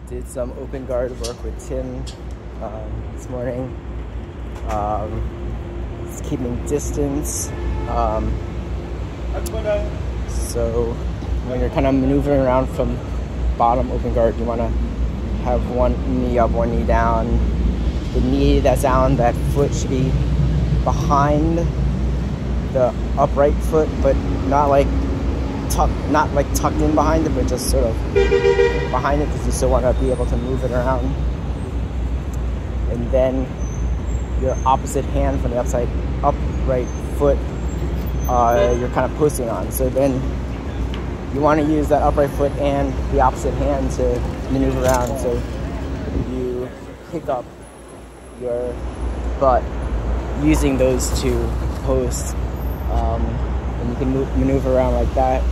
Did some open guard work with Tim this morning. Just keeping distance. So when you're kind of maneuvering around from bottom open guard, you want to have one knee up, one knee down. The knee that's down, that foot should be behind the upright foot, but not like tucked in behind it, but just sort of behind it, because you still want to be able to move it around. And then your opposite hand from the upright foot, you're kind of posting on. So then you want to use that upright foot and the opposite hand to maneuver around. So you pick up your butt using those two posts, and you can maneuver around like that.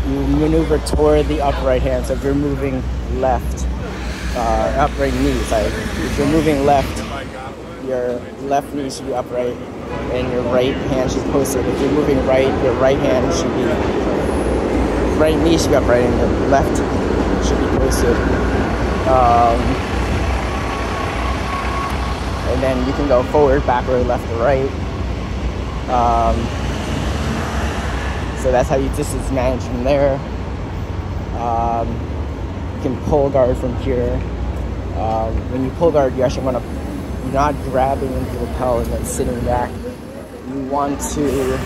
You maneuver toward the upright hand. So if you're moving left, upright knee, sorry. If you're moving left, your left knee should be upright and your right hand should be posted. If you're moving right, your right knee should be upright and your left should be posted. And then you can go forward, backward, left, or right. So that's how you distance manage from there. You can pull guard from here. When you pull guard, you actually want to, you're not grabbing into the lapel and then sitting back. You want to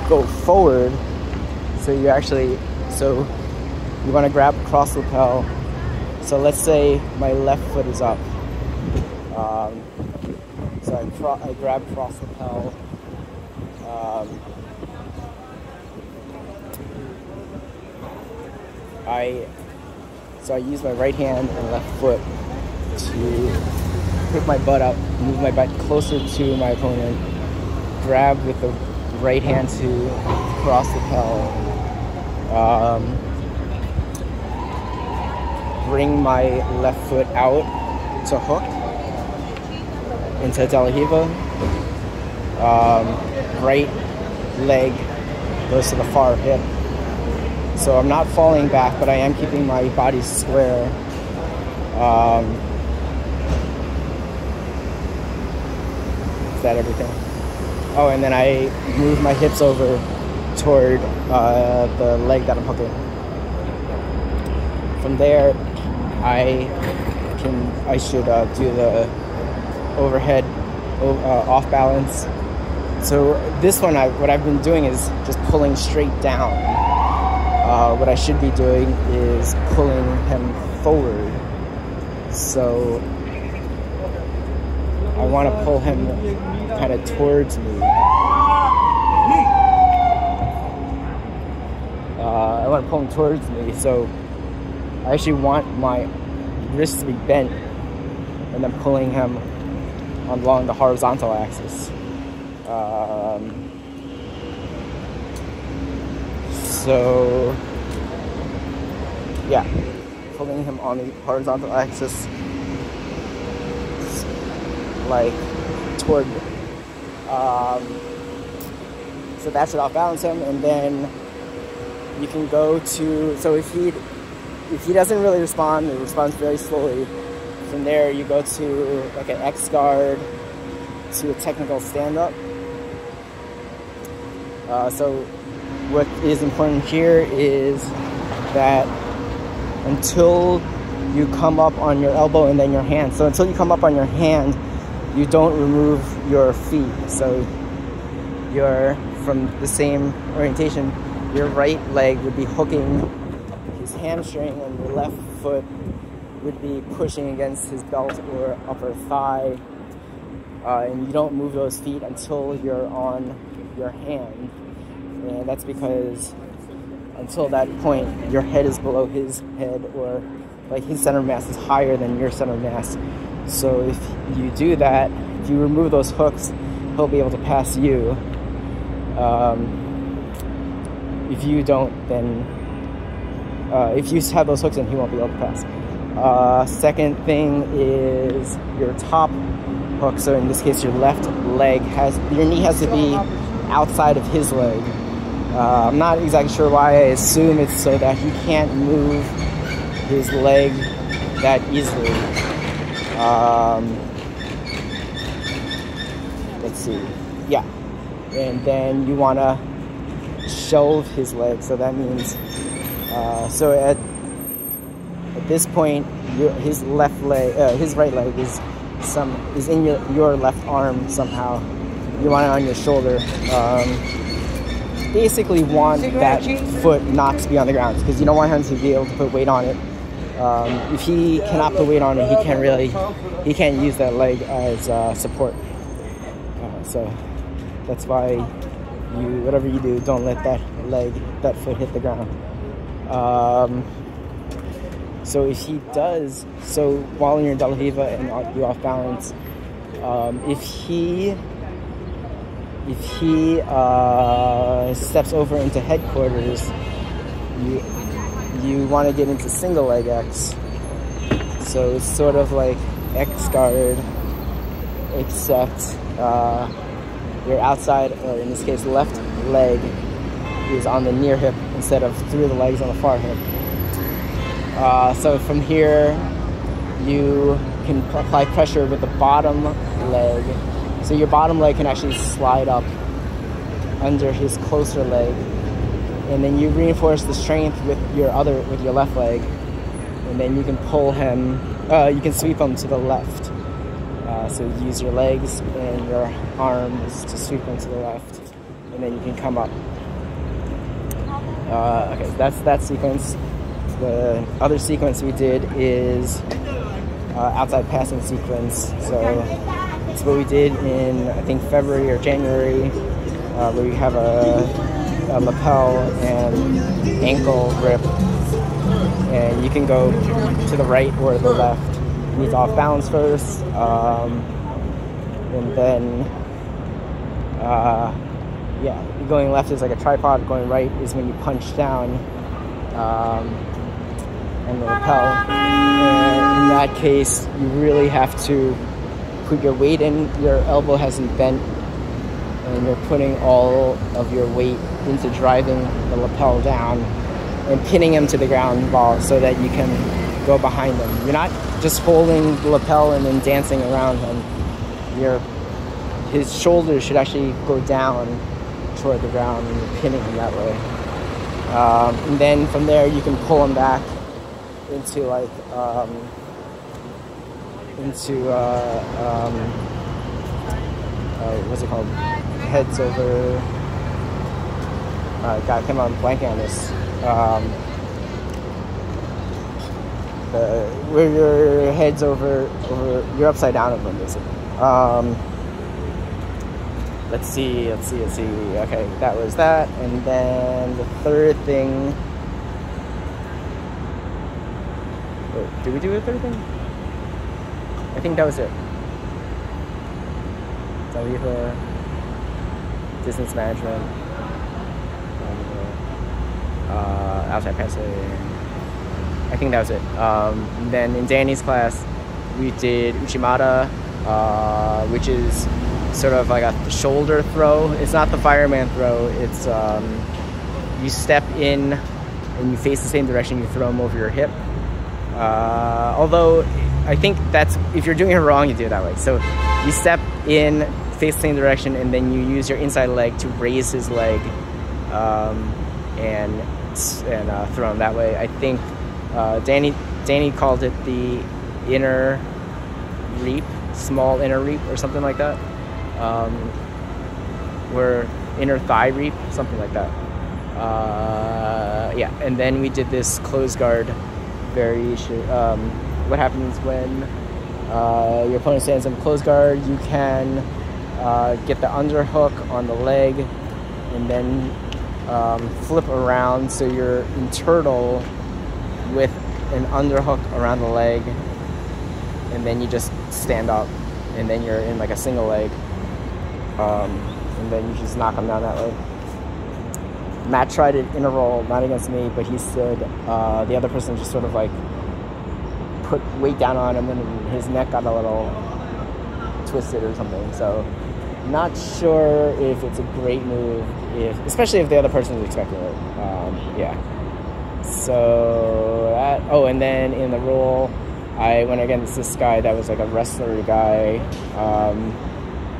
go forward. So you want to grab across the lapel. So let's say my left foot is up. So I grab across the lapel. So I use my right hand and left foot to pick my butt up, move my butt closer to my opponent, grab with the right hand to cross the lapel, bring my left foot out to hook into De La Riva. Right leg goes to the far hip. So I'm not falling back, but I am keeping my body square. Is that everything? Oh, and then I move my hips over toward the leg that I'm hooking. From there, I should do the overhead off balance. So this one, what I've been doing is just pulling straight down. What I should be doing is pulling him forward. So I want to pull him kind of towards me. I want to pull him towards me. So I actually want my wrists to be bent and then pulling him along the horizontal axis. So yeah, pulling him on the horizontal axis, like toward, so that should off balance him. And then you can go to, so if he doesn't really respond, he responds very slowly. From there you go to like an X guard to a technical stand-up. So what is important here is that until you come up on your elbow and then your hand. So until you come up on your hand, you don't remove your feet. So you're from the same orientation. Your right leg would be hooking his hamstring and your left foot would be pushing against his belt or upper thigh. And you don't move those feet until you're on your hand. And that's because until that point, your head is below his head, or like his center of mass is higher than your center of mass. So if you do that, if you remove those hooks, he'll be able to pass you. If you don't, then if you have those hooks in, he won't be able to pass. Second thing is your top hook. So in this case, your left leg your knee has to be outside of his leg. I'm not exactly sure why. I assume it's so that he can't move his leg that easily. Let's see. Yeah. And then you want to shelve his leg. So that means, so at this point, his left leg, his right leg is in your left arm somehow. You want it on your shoulder. Basically want that foot not to be on the ground because you don't want him to be able to put weight on it. If he cannot put weight on it, he can't use that leg as support. So that's why whatever you do, don't let that foot hit the ground. So if he does, so while you're in De La Riva and you're off balance, if he steps over into headquarters, you want to get into single leg X. So it's sort of like X guard, except your outside, or in this case left leg, is on the near hip instead of through the legs on the far hip. So from here, you can apply pressure with the bottom leg. So your bottom leg can actually slide up under his closer leg, and then you reinforce the strength with your left leg, and then you can pull him. You can sweep him to the left. So use your legs and your arms to sweep him to the left, and then you can come up. Okay, that's that sequence. The other sequence we did is outside passing sequence. So it's what we did in, I think, February or January, where we have a lapel and ankle grip, and you can go to the right or the left. You need to off balance first, and then yeah, going left is like a tripod, going right is when you punch down and the lapel. And in that case, you really have to put your weight in. Your elbow hasn't bent, and you're putting all of your weight into driving the lapel down and pinning him to the ground so that you can go behind him. You're not just holding the lapel and then dancing around him. His shoulders should actually go down toward the ground, and you're pinning him that way. And then from there, you can pull him back into like what's it called? Heads over. God, come on, blanking on this. Where your head's over, you're upside down of them, basically. Let's see. Okay, that was that, and then the third thing. Wait, did we do a third thing? I think that was it. So we have a distance management, outside passing. I think that was it. Then in Danny's class, we did Uchimata, which is sort of like a shoulder throw. It's not the fireman throw. It's you step in and you face the same direction. You throw them over your hip. Although I think that's, if you're doing it wrong, you do it that way. So you step in, face the same direction, and then you use your inside leg to raise his leg and throw him that way. I think Danny called it the inner reap, small inner reap, or something like that. Or inner thigh reap, something like that. Yeah, and then we did this close guard variation. What happens when your opponent stands in close guard? You can get the underhook on the leg and then flip around so you're in turtle with an underhook around the leg, and then you just stand up, and then you're in like a single leg, and then you just knock them down that way. Matt tried it in a roll, not against me, but he said the other person just sort of like put weight down on him, and his neck got a little twisted or something. So not sure if it's a great move especially if the other person is expecting it. Yeah. So that. Oh, and then in the role, I went against this guy that was like a wrestler guy,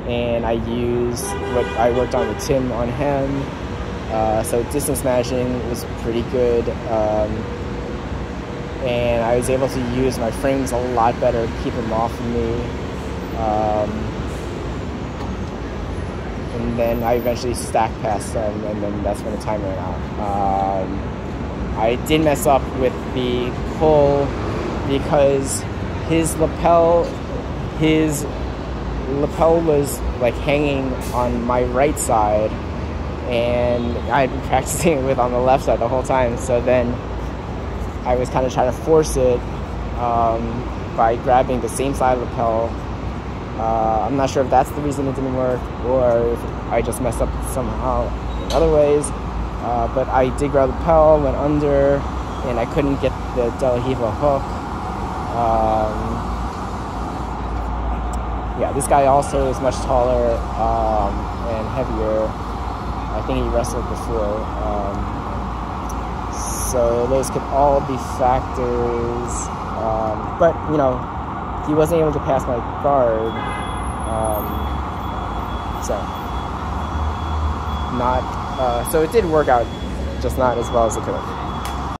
and I worked on with Tim on him. So distance managing was pretty good, and I was able to use my frames a lot better to keep him off of me. And then I eventually stacked past them, and then that's when the time ran out. I did mess up with the pull because his lapel was like hanging on my right side, and I had been practicing it with on the left side the whole time. So then I was kind of trying to force it by grabbing the same side of the lapel. I'm not sure if that's the reason it didn't work, or if I just messed up somehow in other ways. But I did grab the lapel, went under, and I couldn't get the De La Riva hook. Yeah, this guy also is much taller and heavier. I think he wrestled before. So those could all be factors. But, you know, he wasn't able to pass my guard. So it did work out, just not as well as it could have.